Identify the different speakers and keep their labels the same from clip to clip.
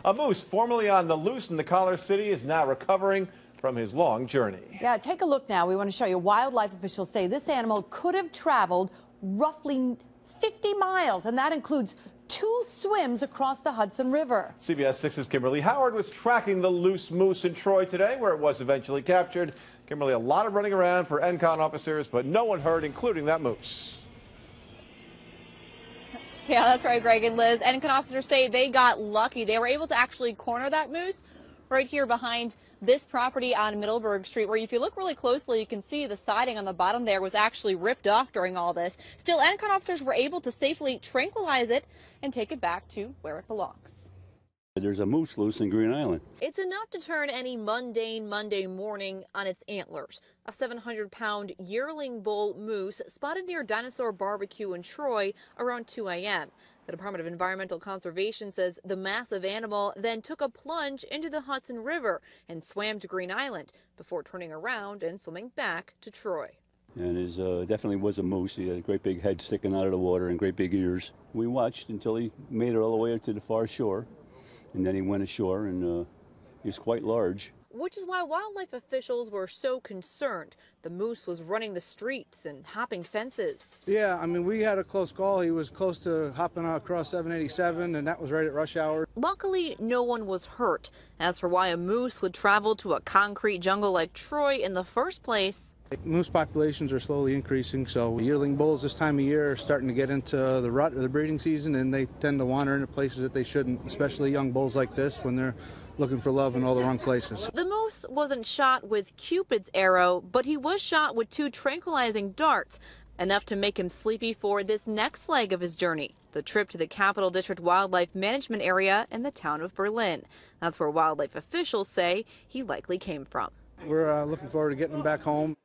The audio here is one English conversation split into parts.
Speaker 1: A moose formerly on the loose in the Collar City is now recovering from his long journey.
Speaker 2: Yeah, take a look now. We want to show you. Wildlife officials say this animal could have traveled roughly 50 miles, and that includes 2 swims across the Hudson River.
Speaker 1: CBS 6's Kimberly Howard was tracking the loose moose in Troy today, where it was eventually captured. Kimberly, a lot of running around for NCON officers, but no one hurt, including that moose.
Speaker 3: Yeah, that's right, Greg and Liz. NCON officers say they got lucky. They were able to actually corner that moose right here behind this property on Middleburg Street, where if you look really closely, you can see the siding on the bottom there was actually ripped off during all this. Still, NCON officers were able to safely tranquilize it and take it back to where it belongs.
Speaker 4: There's a moose loose in Green Island.
Speaker 3: It's enough to turn any mundane Monday morning on its antlers. A 700-pound yearling bull moose spotted near Dinosaur Barbecue in Troy around 2 a.m. The Department of Environmental Conservation says the massive animal then took a plunge into the Hudson River and swam to Green Island before turning around and swimming back to Troy.
Speaker 4: And his definitely was a moose. He had a great big head sticking out of the water and great big ears. We watched until he made it all the way to the far shore. And then he went ashore, and he was quite large.
Speaker 3: Which is why wildlife officials were so concerned. The moose was running the streets and hopping fences.
Speaker 5: Yeah, I mean, we had a close call. He was close to hopping across 787, and that was right at rush hour.
Speaker 3: Luckily, no one was hurt. As for why a moose would travel to a concrete jungle like Troy in the first place,
Speaker 5: moose populations are slowly increasing, so yearling bulls this time of year are starting to get into the rut of the breeding season, and they tend to wander into places that they shouldn't, especially young bulls like this when they're looking for love in all the wrong places.
Speaker 3: The moose wasn't shot with Cupid's arrow, but he was shot with 2 tranquilizing darts, enough to make him sleepy for this next leg of his journey, the trip to the Capital District Wildlife Management Area in the town of Berlin. That's where wildlife officials say he likely came from.
Speaker 5: We're looking forward to getting him back home.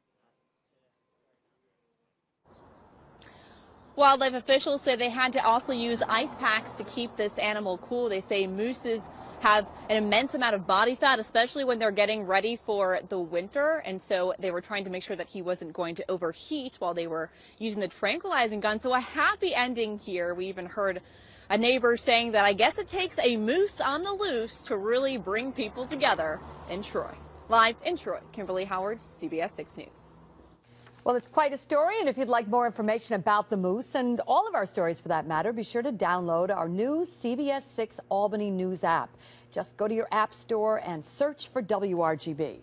Speaker 3: Wildlife officials say they had to also use ice packs to keep this animal cool. They say mooses have an immense amount of body fat, especially when they're getting ready for the winter. And so they were trying to make sure that he wasn't going to overheat while they were using the tranquilizing gun. So a happy ending here. We even heard a neighbor saying that I guess it takes a moose on the loose to really bring people together in Troy. Live in Troy, Kimberly Howard, CBS 6 News.
Speaker 2: Well, it's quite a story, and if you'd like more information about the moose and all of our stories for that matter, be sure to download our new CBS 6 Albany News app. Just go to your app store and search for WRGB.